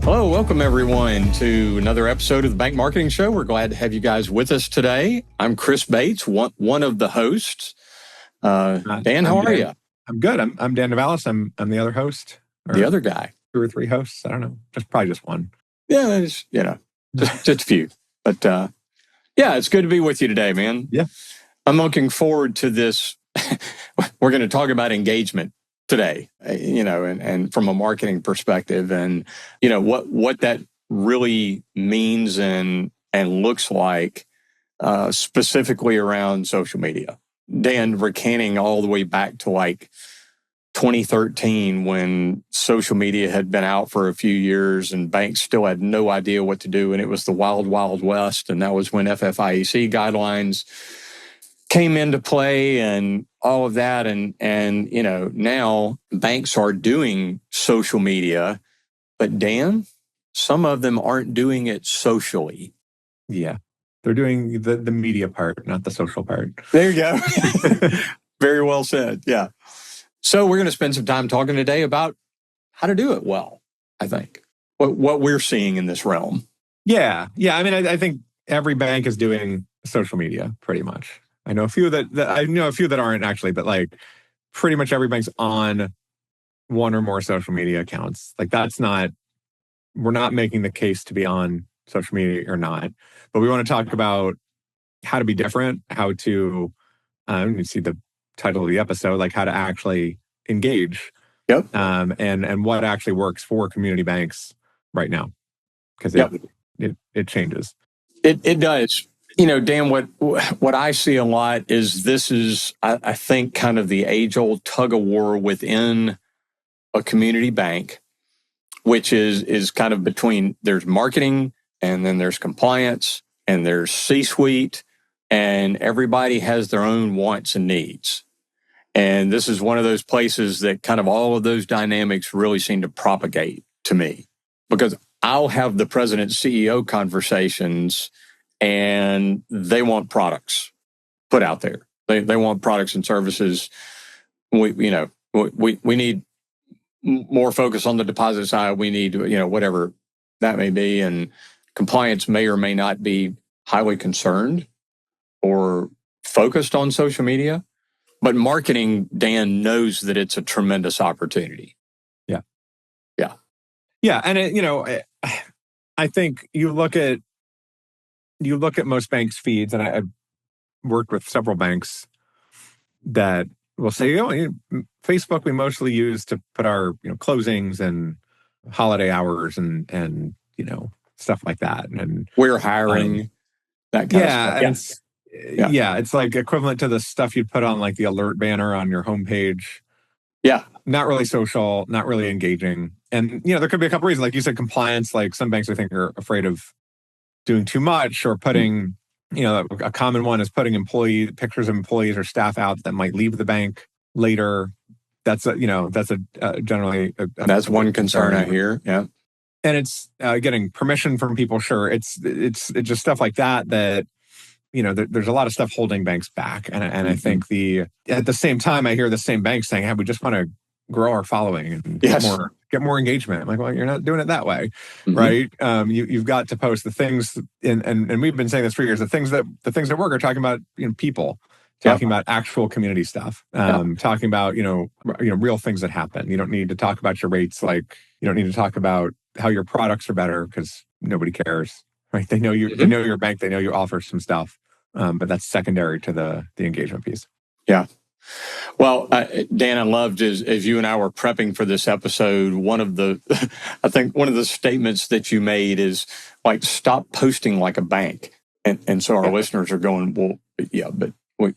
Hello, welcome everyone to another episode of the Bank Marketing Show. We're glad to have you guys with us today. I'm Chris Bates, one of the hosts. Dan, how are you? I'm good. I'm Dan Navalis. I'm the other host. The other guy. Two or three hosts. I don't know. Probably just one. Yeah, just a few. But yeah, it's good to be with you today, man. Yeah. I'm looking forward to this. We're going to talk about engagement today, and from a marketing perspective, and what that really means and looks like, specifically around social media. Dan, recanting all the way back to like 2013 when social media had been out for a few years and banks still had no idea what to do, and it was the wild, wild west, and that was when FFIEC guidelines came into play and all of that. And now banks are doing social media, but Dan, some of them aren't doing it socially. Yeah. They're doing the media part, not the social part. There you go. Very well said. Yeah. So we're going to spend some time talking today about how to do it well, I think. What we're seeing in this realm. Yeah. Yeah. I mean, I think every bank is doing social media pretty much. I know a few that aren't actually, but like pretty much every bank's on one or more social media accounts. Like we're not making the case to be on social media or not, but we want to talk about how to be different, how to, you see the title of the episode, like how to actually engage. Yep. And what actually works for community banks right now, because it changes. It does. Dan, what I see a lot is I think, kind of the age-old tug-of-war within a community bank, which is kind of between, there's marketing, and then there's compliance, and there's C-suite, and everybody has their own wants and needs. And this is one of those places that kind of all of those dynamics really seem to propagate to me, because I'll have the president CEO conversations and they want products put out there. They want products and services. We need more focus on the deposit side. We need, whatever that may be. And compliance may or may not be highly concerned or focused on social media. But marketing, Dan, knows that it's a tremendous opportunity. Yeah. Yeah. Yeah. And I think you look at most banks' feeds, and I've worked with several banks that will say, Facebook we mostly use to put our closings and holiday hours and stuff like that. And we're hiring that kind of stuff. Yeah, it's like equivalent to the stuff you'd put on like the alert banner on your homepage. Yeah. Not really social, not really engaging. And there could be a couple reasons. Like you said, compliance, like some banks I think are afraid of doing too much, or putting, a common one is putting pictures of employees or staff out that might leave the bank later. That's generally that's one concern I hear. Yeah. And it's getting permission from people. Sure. It's just stuff like that there's a lot of stuff holding banks back. And I think at the same time, I hear the same banks saying, hey, we just want to grow our following and get more engagement. I'm like, well, you're not doing it that way, right? You've got to post the things, and we've been saying this for years. The things that work are talking about people, talking about actual community stuff, talking about real things that happen. You don't need to talk about your rates, like you don't need to talk about how your products are better, because nobody cares, right? They know you. They know your bank. They know you offer some stuff, but that's secondary to the engagement piece. Yeah. Well, Dan, I loved as you and I were prepping for this episode, I think one of the statements that you made is like, stop posting like a bank. And so our listeners are going, well, yeah, but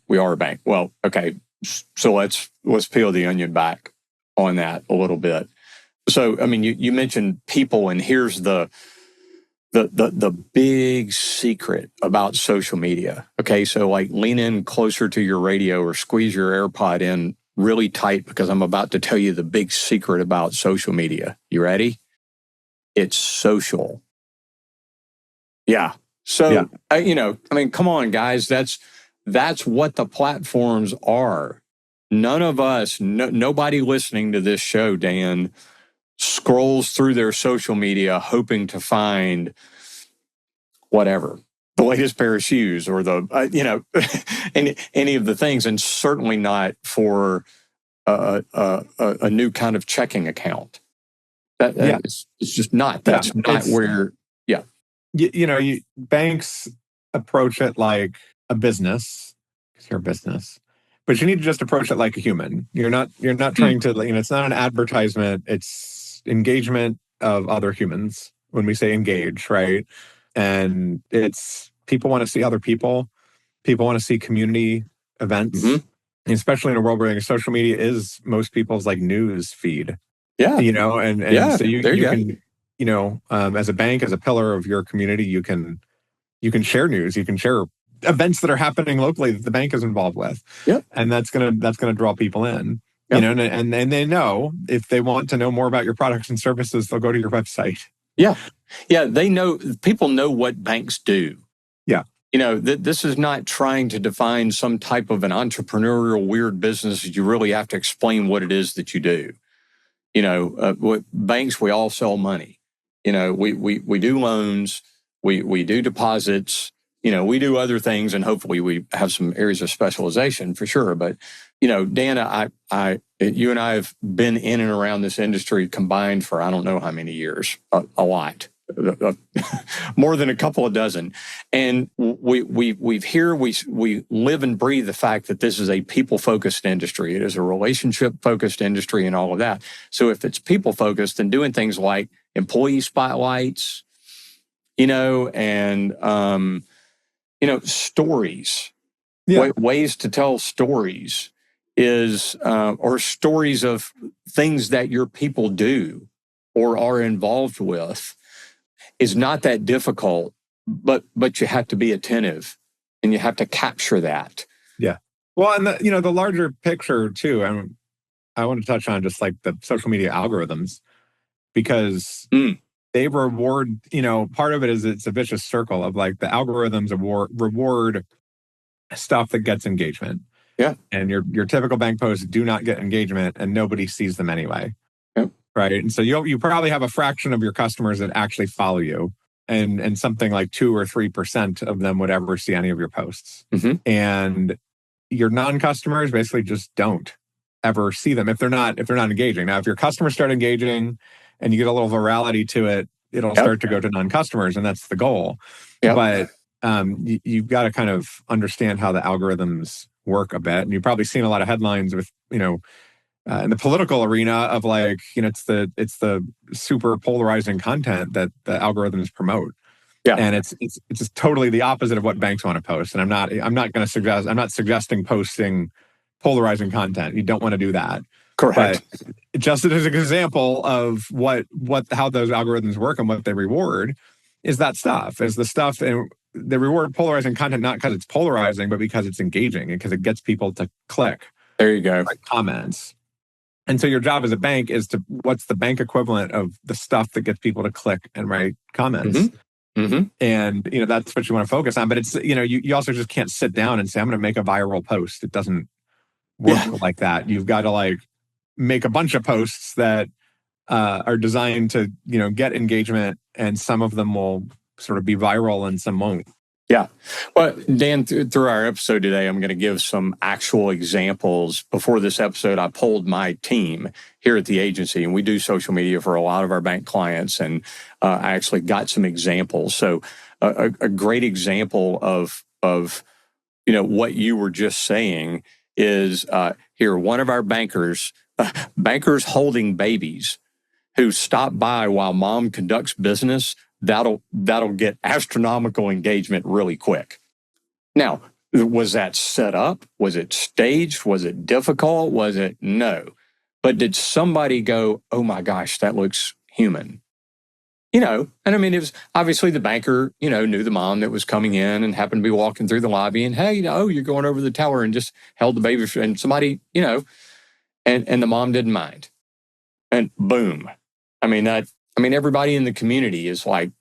we are a bank. Well, okay. So let's peel the onion back on that a little bit. So, I mean, you mentioned people, and here's the big secret about social media. Okay, so like lean in closer to your radio or squeeze your AirPod in really tight, because I'm about to tell you the big secret about social media. You ready? It's social. Yeah. So, come on, guys. That's what the platforms are. None of us, nobody listening to this show, Dan, scrolls through their social media hoping to find whatever, the latest pair of shoes or any of the things, and certainly not for a new kind of checking account. It's just not. That's not where. Yeah. Banks approach it like a business, because you're a business, but you need to just approach it like a human. You're not trying to, it's not an advertisement. It's engagement of other humans. When we say engage, right? And it's people want to see other people. People want to see community events, especially in a world where social media is most people's like news feed. Yeah. So you can, as a bank, as a pillar of your community, you can share news, you can share events that are happening locally that the bank is involved with. Yep. And that's gonna draw people in. Yep. And they know if they want to know more about your products and services, they'll go to your website. Yeah. Yeah. They know, people know what banks do. Yeah. This is not trying to define some type of an entrepreneurial weird business. You really have to explain what it is that you do. Banks, we all sell money. We do loans, we do deposits, we do other things, and hopefully we have some areas of specialization for sure. But, Dana, you and I have been in and around this industry combined for I don't know how many years, a lot. More than a couple of dozen. And we live and breathe the fact that this is a people-focused industry. It is a relationship-focused industry and all of that. So if it's people-focused, then doing things like employee spotlights, and stories, ways to tell stories is, or stories of things that your people do or are involved with, is not that difficult, but you have to be attentive and you have to capture that. Yeah. Well, and the larger picture too. I want to touch on just like the social media algorithms, because they reward, part of it is it's a vicious circle of like the algorithms reward stuff that gets engagement. Yeah. And your typical bank posts do not get engagement and nobody sees them anyway. Yep. Right. And so you probably have a fraction of your customers that actually follow you, and something like 2 or 3% of them would ever see any of your posts. Mm-hmm. And your non-customers basically just don't ever see them if they're not engaging. Now, if your customers start engaging and you get a little virality to it, it'll start to go to non-customers, and that's the goal. Yep. But you've got to kind of understand how the algorithms work a bit. And you've probably seen a lot of headlines with, in the political arena of like, it's the super polarizing content that the algorithms promote. Yeah. And it's just totally the opposite of what banks want to post. And I'm not suggesting posting polarizing content. You don't want to do that. Correct. But just as an example of how those algorithms work and what they reward is that stuff. Is the stuff, and they reward polarizing content not because it's polarizing, but because it's engaging and because it gets people to click. There you go. Write comments. And so your job as a bank is what's the bank equivalent of the stuff that gets people to click and write comments. Mm-hmm. Mm-hmm. And, that's what you want to focus on. But it's, you also just can't sit down and say, I'm going to make a viral post. It doesn't work like that. You've got to like make a bunch of posts that are designed to, get engagement, and some of them will sort of be viral and some won't. Yeah. Well, Dan, through our episode today, I'm going to give some actual examples. Before this episode, I polled my team here at the agency, and we do social media for a lot of our bank clients, and I actually got some examples. So a great example of what you were just saying is here, one of our bankers holding babies who stop by while mom conducts business, that'll get astronomical engagement really quick. Now, was that set up? Was it staged? Was it difficult? Was it? No. But did somebody go, oh my gosh, that looks human? And I mean, it was obviously the banker, knew the mom that was coming in and happened to be walking through the lobby, and hey, you're going over the tower, and just held the baby, and somebody, and the mom didn't mind. And boom. I mean, everybody in the community is like,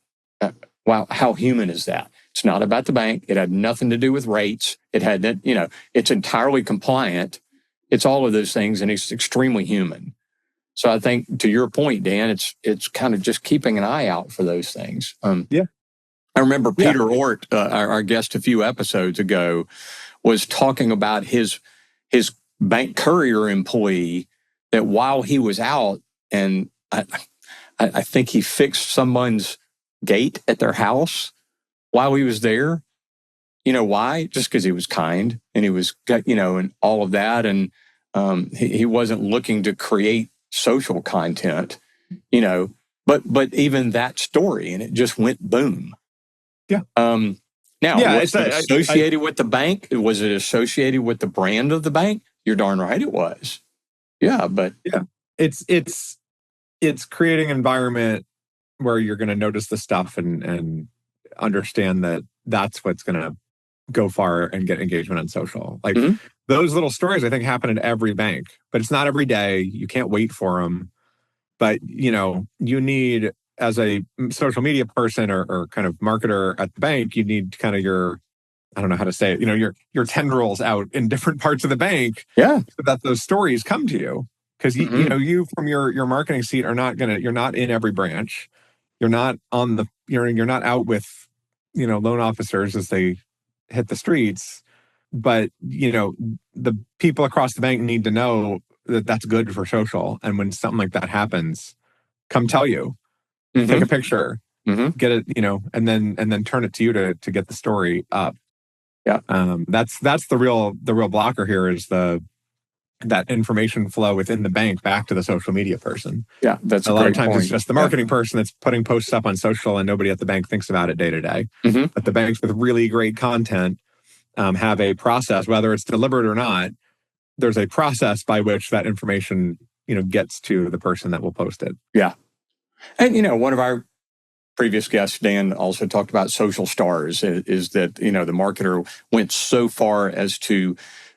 wow, how human is that? It's not about the bank. It had nothing to do with rates. It had, it's entirely compliant. It's all of those things, and it's extremely human. So I think, to your point, Dan, it's kind of just keeping an eye out for those things. Yeah. I remember Yeah. Peter Ort, our guest a few episodes ago, was talking about his bank courier employee that while he was out, and I think he fixed someone's gate at their house while he was there. You know why? Just because he was kind and he was, and all of that. And he wasn't looking to create social content, but even that story, and it just went boom. Yeah. Now, Yeah, was it associated with the bank? Was it associated with the brand of the bank? You're darn right it was. Yeah, but it's creating an environment where you're going to notice the stuff and understand that that's what's going to go far and get engagement on social. Like those little stories, I think, happen in every bank, but it's not every day. You can't wait for them. But, you need, as a social media person or kind of marketer at the bank, you need kind of your, I don't know how to say it, your tendrils out in different parts of the bank, so that those stories come to you. Because you from your marketing seat you're not in every branch. You're not you're not out with, loan officers as they hit the streets. But, the people across the bank need to know that that's good for social. And when something like that happens, come tell you, take a picture, get it, and then turn it to you to get the story up. Yeah. That's the real blocker here is that information flow within the bank back to the social media person. Yeah, that's a lot of times point. It's just the marketing person that's putting posts up on social and nobody at the bank thinks about it day to day. But the banks with really great content have a process, whether it's deliberate or not. There's a process by which that information, gets to the person that will post it. Yeah. And, one of our previous guests, Dan, also talked about social stars, is that, the marketer went so far as to,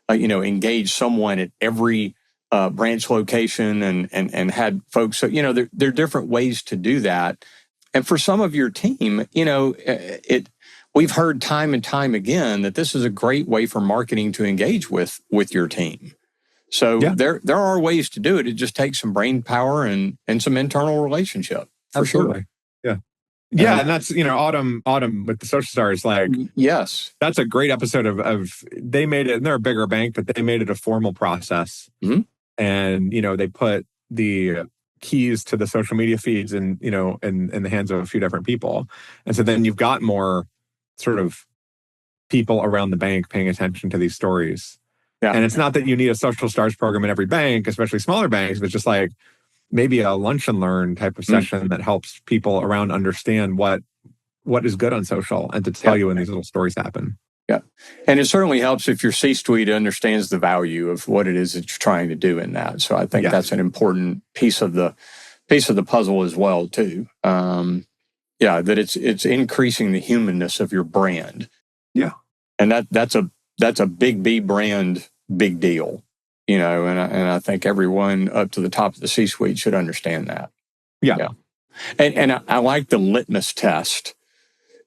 engage someone at every branch location and had folks. So, there are different ways to do that. And for some of your team, we've heard time and time again that this is a great way for marketing to engage with your team. So there are ways to do it. It just takes some brain power and some internal relationship. For Absolutely. Sure. Yeah. And that's, Autumn with the social stars, like, yes, that's a great episode of they made it, and they're a bigger bank, but they made it a formal process. And, they put the keys to the social media feeds and, in the hands of a few different people. And so then you've got more sort of people around the bank paying attention to these stories. Yeah. And it's not that you need a social stars program in every bank, especially smaller banks, but it's just like maybe a lunch and learn type of session that helps people around understand what is good on social and to tell you when these little stories happen. Yeah. And it certainly helps if your C-suite understands the value of what it is that you're trying to do in that. So I think that's an important piece of the puzzle as well, too. That it's increasing the humanness of your brand. Yeah. And that's a big B brand, big deal, and I think everyone up to the top of the C-suite should understand that. Yeah. And I like the litmus test,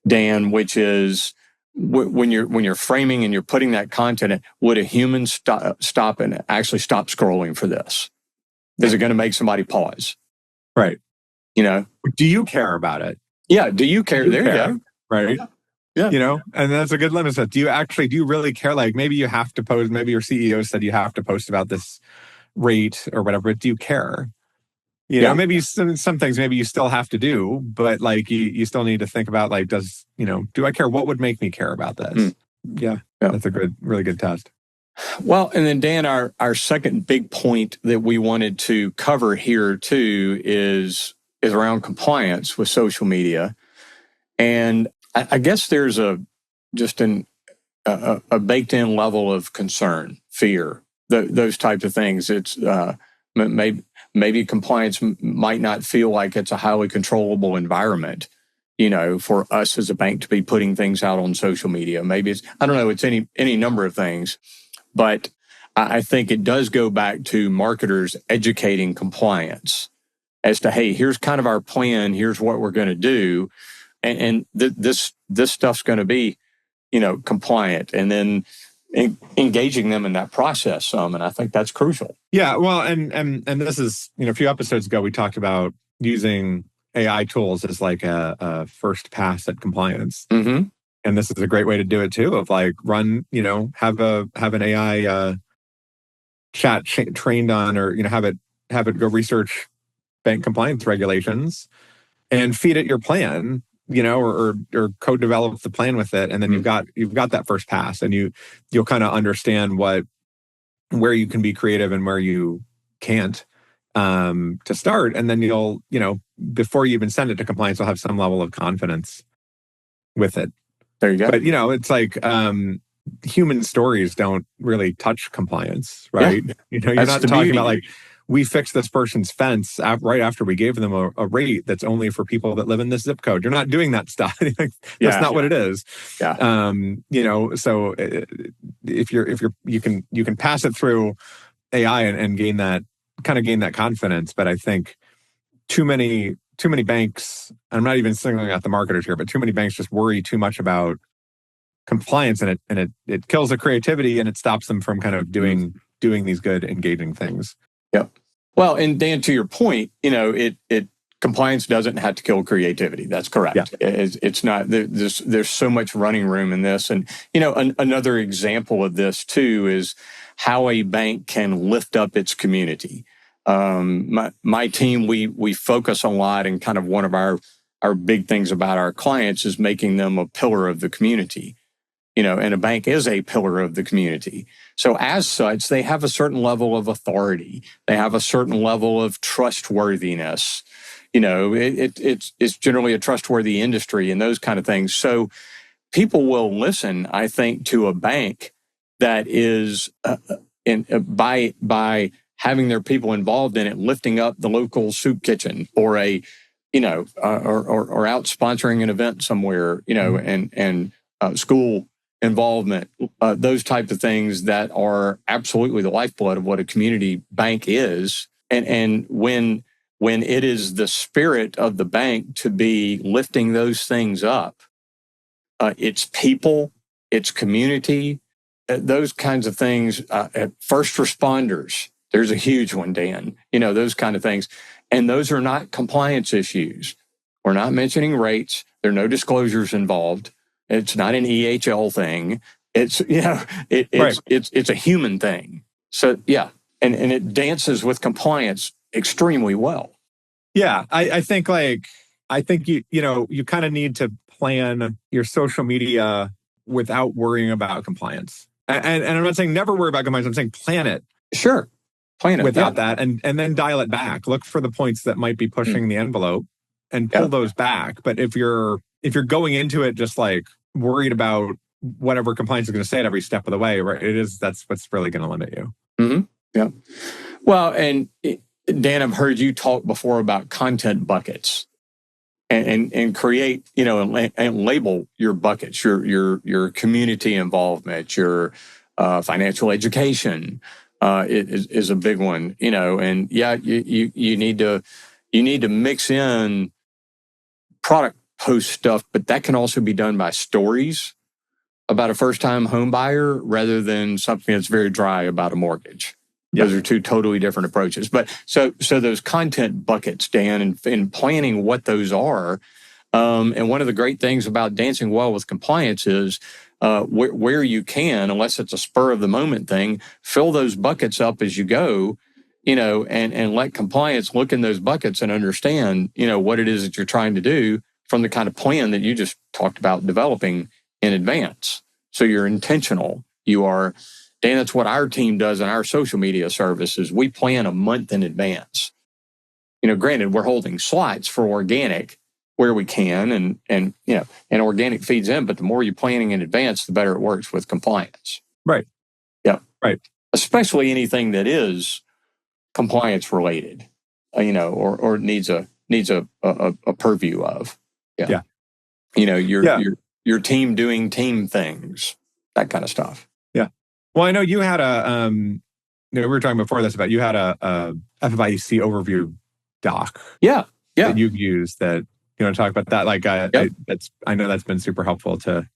Dan, which is when you're framing and you're putting that content in, would a human stop and actually stop scrolling for this? Is it going to make somebody pause? Right. Do you care about it? Yeah. Do you care? There you go. Right. Yeah. And that's a good limit set. Do you really care? Like maybe you have to post, maybe your CEO said you have to post about this rate or whatever, but do you care? Maybe some things maybe you still have to do, but like you still need to think about like, do I care? What would make me care about this? Yeah. That's a really good test. Well, and then Dan, our second big point that we wanted to cover here too is around compliance with social media. And I guess there's a baked in level of concern, fear, those types of things. It's maybe compliance might not feel like it's a highly controllable environment, for us as a bank to be putting things out on social media. Maybe I don't know, it's any number of things, but I think it does go back to marketers educating compliance as to, hey, here's kind of our plan. Here's what we're going to do. And this stuff's going to be, compliant. And then, engaging them in that process some, and I think that's crucial. Yeah, well, and this is, a few episodes ago we talked about using AI tools as like a first pass at compliance. Mm-hmm. And this is a great way to do it too, of like run, have an AI chat trained on, or have it go research bank compliance regulations and feed it your plan, or co-develop the plan with it, and then you've got that first pass, and you'll kind of understand where you can be creative and where you can't, to start, and then you'll before you even send it to compliance, you'll have some level of confidence with it. There you go. But it's like human stories don't really touch compliance, right? Yeah. You're That's not the talking beauty. about like, we fixed this person's fence right after we gave them a rate that's only for people that live in this zip code. You're not doing that stuff. That's not what it is. Yeah. So if you can pass it through AI and gain that confidence. But I think too many banks, I'm not even singling out the marketers here, but too many banks just worry too much about compliance, and it kills the creativity, and it stops them from kind of doing these good, engaging things. Yep. Well, and Dan, to your point, compliance doesn't have to kill creativity. That's correct. Yeah. It's not. There's so much running room in this, and another example of this too is how a bank can lift up its community. My team, we focus a lot, and kind of one of our big things about our clients is making them a pillar of the community. And a bank is a pillar of the community. So as such, they have a certain level of authority. They have a certain level of trustworthiness. It's generally a trustworthy industry and those kind of things. So people will listen, I think, to a bank that is by having their people involved in it, lifting up the local soup kitchen, or or out sponsoring an event somewhere, and school involvement, those types of things that are absolutely the lifeblood of what a community bank is. And when it is the spirit of the bank to be lifting those things up, it's people, it's community, those kinds of things, first responders, there's a huge one, Dan, those kind of things. And those are not compliance issues. We're not mentioning rates. There are no disclosures involved. It's not an EHL thing. It's it's a human thing. So yeah, and it dances with compliance extremely well. Yeah, I think you kind of need to plan your social media without worrying about compliance. And I'm not saying never worry about compliance. I'm saying plan it. Sure, plan it without that, and then dial it back. Look for the points that might be pushing the envelope, and pull those back. But if you're going into it just like worried about whatever compliance is going to say at every step of the way, right? That's what's really going to limit you. Mm-hmm. Yeah. Well, and Dan, I've heard you talk before about content buckets, and create, and label your buckets, your community involvement, your financial education is a big one, and yeah, you need to mix in product post stuff, but that can also be done by stories about a first-time home buyer rather than something that's very dry about a mortgage. Yep. Those are two totally different approaches. But so those content buckets, Dan, and planning what those are. And one of the great things about dancing well with compliance is where you can, unless it's a spur of the moment thing, fill those buckets up as you go, and let compliance look in those buckets and understand, what it is that you're trying to do from the kind of plan that you just talked about developing in advance. So you're intentional. You are, Dan, that's what our team does in our social media services. We plan a month in advance. Granted, we're holding slots for organic where we can, and organic feeds in, but the more you're planning in advance, the better it works with compliance. Right. Yeah. Right. Especially anything that is compliance related, or needs a purview of. Yeah. Your team doing team things, that kind of stuff. Yeah. Well, I know you had we were talking before this about, you had a FFIEC overview doc. Yeah. That you've used that, you want to talk about that? Like, I know that's been super helpful to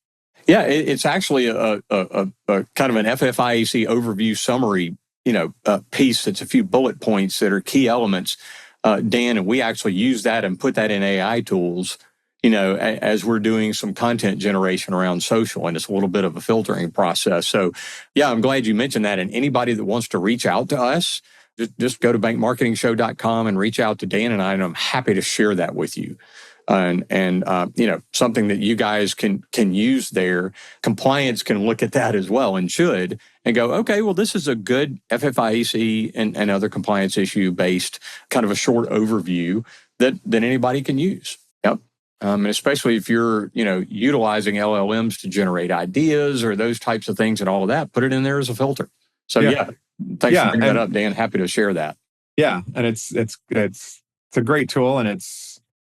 Yeah, it's actually a kind of an FFIEC overview summary, piece that's a few bullet points that are key elements, Dan, and we actually use that and put that in AI tools, as we're doing some content generation around social, and it's a little bit of a filtering process. So, yeah, I'm glad you mentioned that. And anybody that wants to reach out to us, just go to bankmarketingshow.com and reach out to Dan and I, and I'm happy to share that with you. And something that you guys can use there. Compliance can look at that as well and should, and go, okay, well, this is a good FFIEC and other compliance issue based kind of a short overview that anybody can use. Yep. And especially if you're, utilizing LLMs to generate ideas or those types of things and all of that, put it in there as a filter. So thanks for bringing that up, Dan. Happy to share that. Yeah, and it's a great tool, and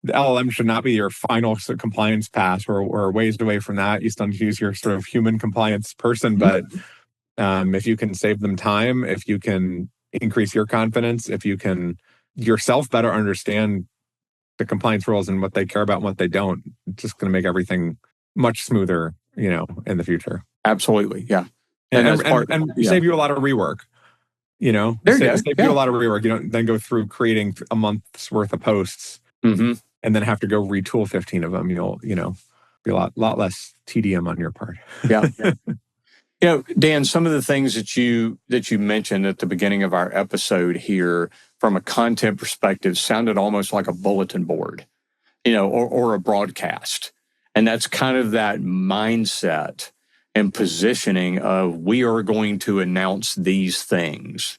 the LLM should not be your final compliance pass. We're ways away from that. You still need to use your sort of human compliance person, but if you can save them time, if you can increase your confidence, if you can yourself better understand the compliance rules and what they care about and what they don't, it's just going to make everything much smoother, in the future. Absolutely, yeah. And save you a lot of rework. There you go. Save you a lot of rework. You don't then go through creating a month's worth of posts. Mm-hmm. And then have to go retool 15 of them. You'll, be a lot less tedium on your part. Yeah. Dan, some of the things that you mentioned at the beginning of our episode here from a content perspective sounded almost like a bulletin board, or a broadcast. And that's kind of that mindset and positioning of we are going to announce these things.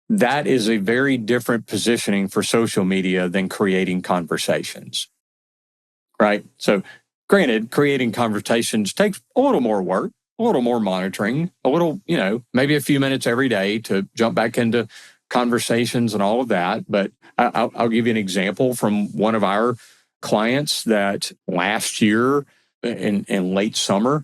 That is a very different positioning for social media than creating conversations, right? So granted, creating conversations takes a little more work, a little more monitoring, a little, maybe a few minutes every day to jump back into conversations and all of that. But I'll give you an example from one of our clients that last year in late summer,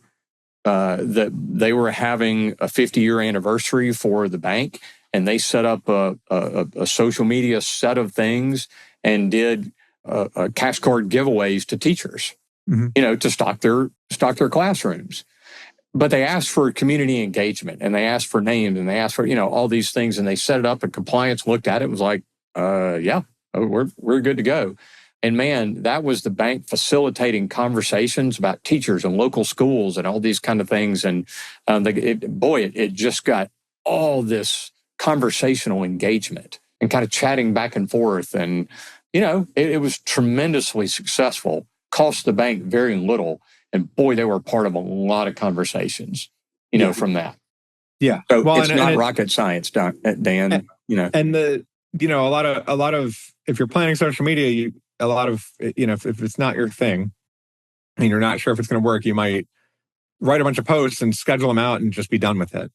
that they were having a 50-year anniversary for the bank. And they set up a social media set of things and did cash card giveaways to teachers, to stock their classrooms. But they asked for community engagement, and they asked for names, and they asked for all these things, and they set it up. And compliance looked at it and was like, we're good to go. And man, that was the bank facilitating conversations about teachers and local schools and all these kind of things. And it just got all this conversational engagement and kind of chatting back and forth. And, it was tremendously successful, cost the bank very little. And boy, they were part of a lot of conversations, from that. Yeah. So it's not rocket science, Dan, And a lot of, if you're planning social media, if it's not your thing and you're not sure if it's going to work, you might write a bunch of posts and schedule them out and just be done with it.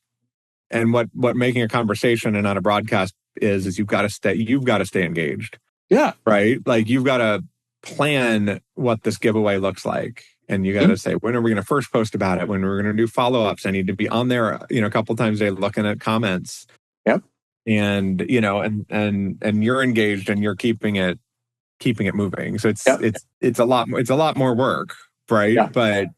And what making a conversation and not a broadcast is you've got to stay engaged. Yeah. Right. Like you've got to plan what this giveaway looks like. And you got to say, when are we going to first post about it? When we're going to do follow-ups? I need to be on there, a couple of times a day looking at comments. Yep. And, and you're engaged and you're keeping it moving. So it's a lot more work. Right. Yeah. But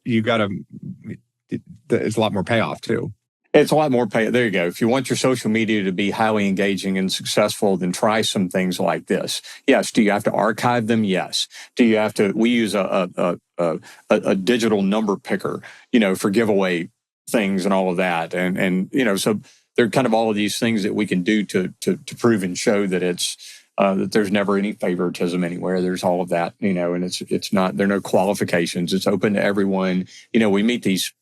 there's a lot more payoff too. It's a lot more pay. There you go. If you want your social media to be highly engaging and successful, then try some things like this. Yes. Do you have to archive them? Yes. Do you have to? We use a digital number picker, for giveaway things and all of that, and so there are kind of all of these things that we can do to prove and show that it's that there's never any favoritism anywhere. There's all of that, and it's not. There are no qualifications. It's open to everyone. We meet these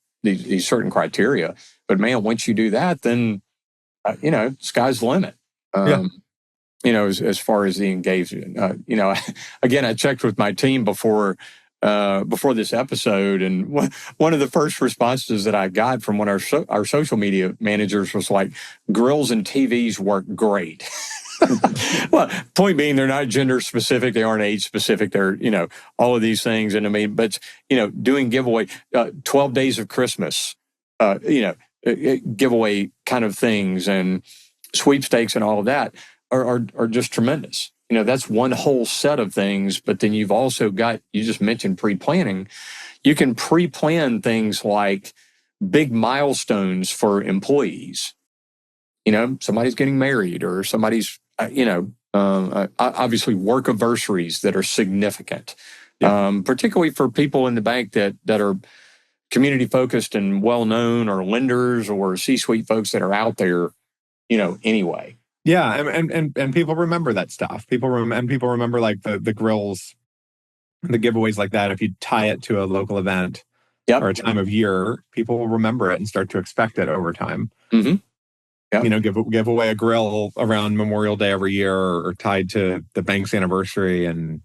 certain criteria. But man, once you do that, then, sky's the limit. As far as the engagement, again, I checked with my team before this episode, and one of the first responses that I got from one of our social media managers was like, "Grills and TVs work great." Well, point being, they're not gender specific, they aren't age specific. They're all of these things, and but doing giveaway 12 days of Christmas, giveaway kind of things and sweepstakes and all of that are just tremendous. that's one whole set of things. But then you've also got, you just mentioned pre-planning. You can pre-plan things like big milestones for employees. Somebody's getting married, or somebody's, obviously work anniversaries that are significant, particularly for people in the bank that are community focused and well known, or lenders or C-suite folks that are out there, anyway. Yeah, and people remember that stuff. People remember like the grills, the giveaways like that. If you tie it to a local event or a time of year, people will remember it and start to expect it over time. Mm-hmm. Yep. Give away a grill around Memorial Day every year, or tied to the bank's anniversary, and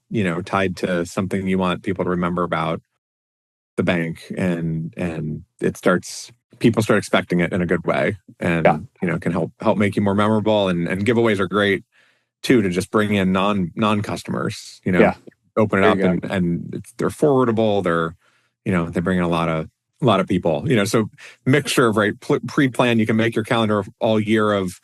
tied to something you want people to remember about the bank, and people start expecting it in a good way, and can help make you more memorable. And giveaways are great too, to just bring in non customers. Open it up, and they're forwardable. They bring in a lot of people. So mixture of pre-plan. You can make your calendar all year of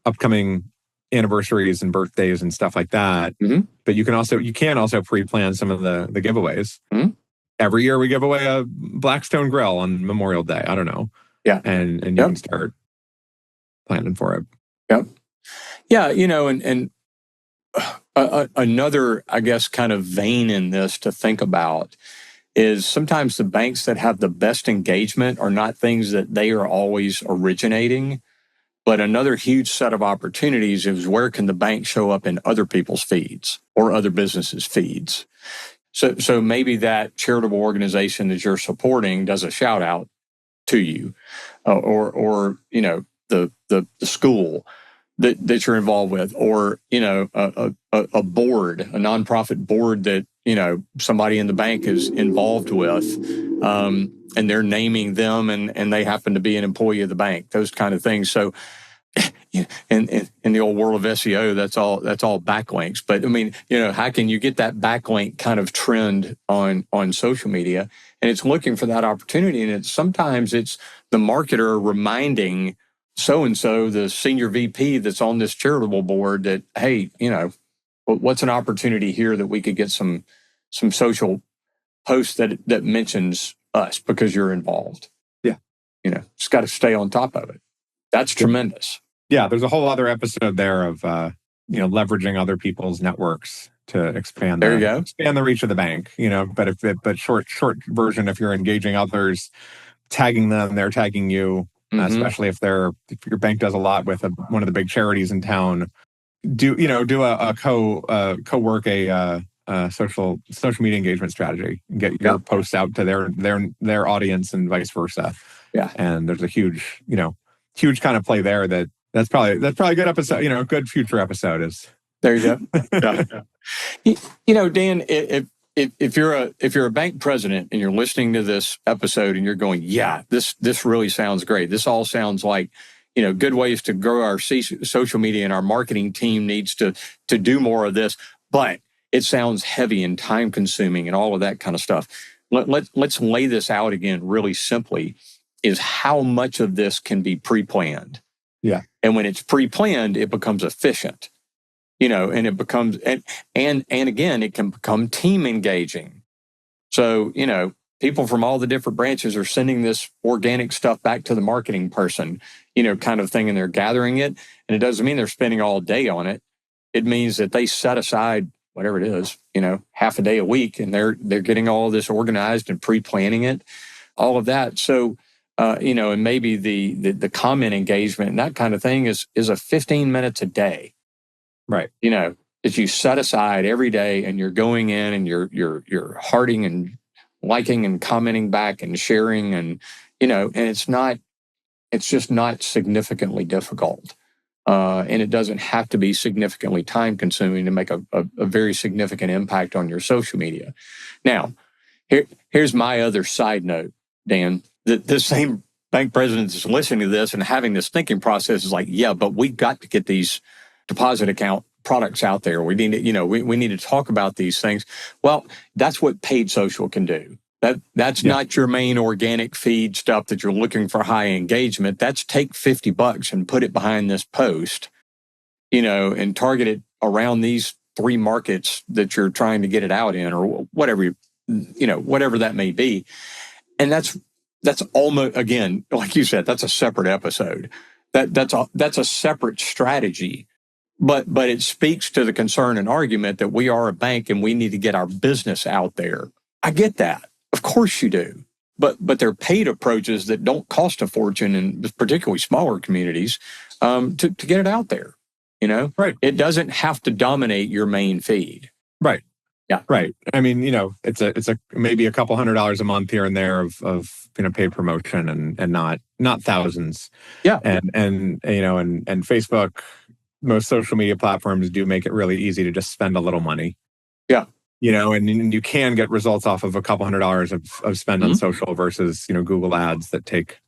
upcoming anniversaries and birthdays and stuff like that. Mm-hmm. But you can also pre-plan some of the giveaways. Mm-hmm. Every year we give away a Blackstone grill on Memorial Day. I don't know. Yeah. And you can start planning for it. Yep. Yeah. And another, I guess, kind of vein in this to think about is sometimes the banks that have the best engagement are not things that they are always originating, but another huge set of opportunities is where can the bank show up in other people's feeds or other businesses' feeds. So maybe that charitable organization that you're supporting does a shout out to you, or the school that you're involved with, or a board, a nonprofit board that somebody in the bank is involved with, and they're naming them, and they happen to be an employee of the bank. Those kind of things. So, in the old world of SEO, that's all backlinks. But I mean, how can you get that backlink kind of trend on social media? And it's looking for that opportunity, and sometimes it's the marketer reminding so-and-so, the senior VP that's on this charitable board, that, hey, what's an opportunity here that we could get some social posts that mentions us because you're involved. Yeah. Just got to stay on top of it. That's tremendous. Yeah. There's a whole other episode there of, leveraging other people's networks to expand the reach of the bank, but short version, if you're engaging others, tagging them, they're tagging you. Especially if your bank does a lot with one of the big charities in town, do a co-work social media engagement strategy and get your posts out to their audience and vice versa. Yeah, and there's a huge kind of play there. That's probably a good episode. Good future episode is. There you go. Yeah. Dan, if you're a bank president and you're listening to this episode and you're going, yeah, this really sounds great. This all sounds like, good ways to grow our social media, and our marketing team needs to do more of this, but it sounds heavy and time consuming and all of that kind of stuff. Let's lay this out again really simply, is how much of this can be pre-planned. Yeah. And when it's pre-planned, it becomes efficient. And it becomes, and again, it can become team engaging. So, people from all the different branches are sending this organic stuff back to the marketing person, kind of thing, and they're gathering it. And it doesn't mean they're spending all day on it. It means that they set aside whatever it is, half a day a week, and they're getting all of this organized and pre-planning it, all of that. So, and maybe the comment engagement and that kind of thing is a 15 minutes a day. Right. That you set aside every day, and you're going in and you're hearting and liking and commenting back and sharing, and and it's just not significantly difficult. And it doesn't have to be significantly time consuming to make a very significant impact on your social media. Now, here's my other side note, Dan. The same bank president is listening to this and having this thinking process is like, yeah, but we got to get these deposit account products out there. We need to, we need to talk about these things. Well, that's what paid social can do. That's not your main organic feed stuff that you're looking for high engagement. That's take $50 and put it behind this post, and target it around these 3 markets that you're trying to get it out in, or whatever, whatever that may be. And that's almost, again, like you said, that's a separate episode. That's a separate strategy. But it speaks to the concern and argument that we are a bank and we need to get our business out there. I get that. Of course you do. But there are paid approaches that don't cost a fortune in particularly smaller communities to get it out there. Right. It doesn't have to dominate your main feed. Right. Yeah. Right. I mean, it's a maybe a couple $100 a month here and there of paid promotion and not thousands. Yeah. And Facebook, most social media platforms do make it really easy to just spend a little money. Yeah. And you can get results off of a couple $100 of spend on social versus, Google ads that take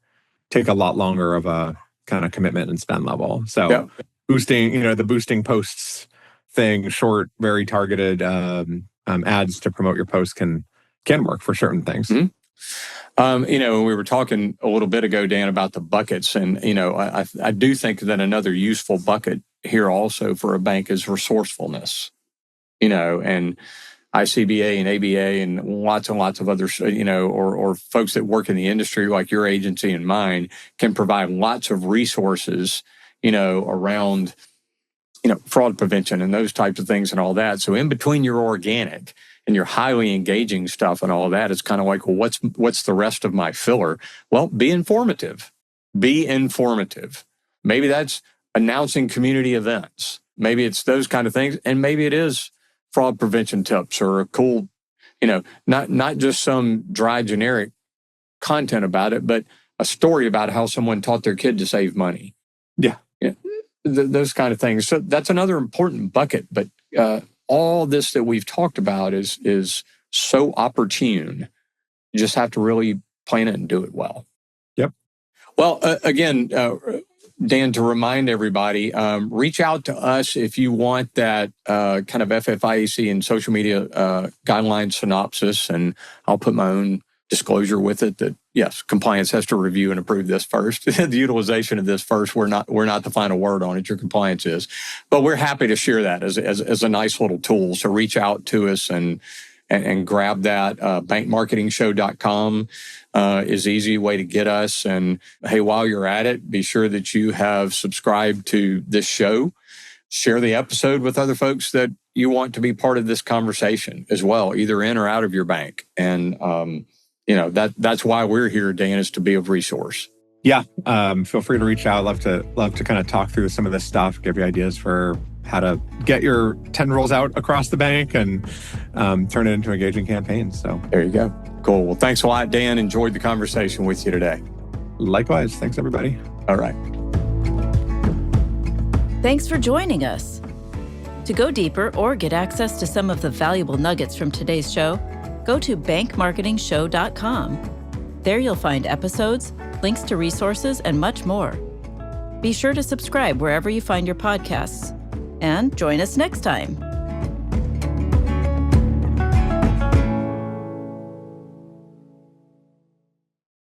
a lot longer of a kind of commitment and spend level. So boosting, the boosting posts thing, short, very targeted ads to promote your posts can work for certain things. Mm-hmm. We were talking a little bit ago, Dan, about the buckets. And, I do think that another useful bucket here also for a bank is resourcefulness, and ICBA and ABA and lots of others, or folks that work in the industry like your agency and mine can provide lots of resources, around, fraud prevention and those types of things and all that. So in between your organic and your highly engaging stuff and all that, it's kind of like, well, what's the rest of my filler? Well, be informative. Be informative. Maybe that's announcing community events. Maybe it's those kind of things. And maybe it is fraud prevention tips or a cool, not just some dry generic content about it, but a story about how someone taught their kid to save money. Yeah. Those kind of things. So that's another important bucket. But all this that we've talked about is so opportune. You just have to really plan it and do it well. Yep. Well, again, Dan, to remind everybody, reach out to us if you want that kind of FFIEC and social media guideline synopsis, and I'll put my own disclosure with it that, yes, compliance has to review and approve this first. The utilization of this first, we're not the final word on it. Your compliance is. But we're happy to share that as a nice little tool. So reach out to us and grab that. Bankmarketingshow.com is an easy way to get us. And hey, while you're at it, be sure that you have subscribed to this show. Share the episode with other folks that you want to be part of this conversation as well, either in or out of your bank. And that's why we're here, Dan, is to be of resource. Yeah. Feel free to reach out. Love to kind of talk through some of this stuff, give you ideas for how to get your tendrils out across the bank and turn it into engaging campaigns. So there you go. Cool. Well, thanks a lot, Dan. Enjoyed the conversation with you today. Likewise. Thanks, everybody. All right. Thanks for joining us. To go deeper or get access to some of the valuable nuggets from today's show, go to bankmarketingshow.com. There you'll find episodes, links to resources, and much more. Be sure to subscribe wherever you find your podcasts. And join us next time.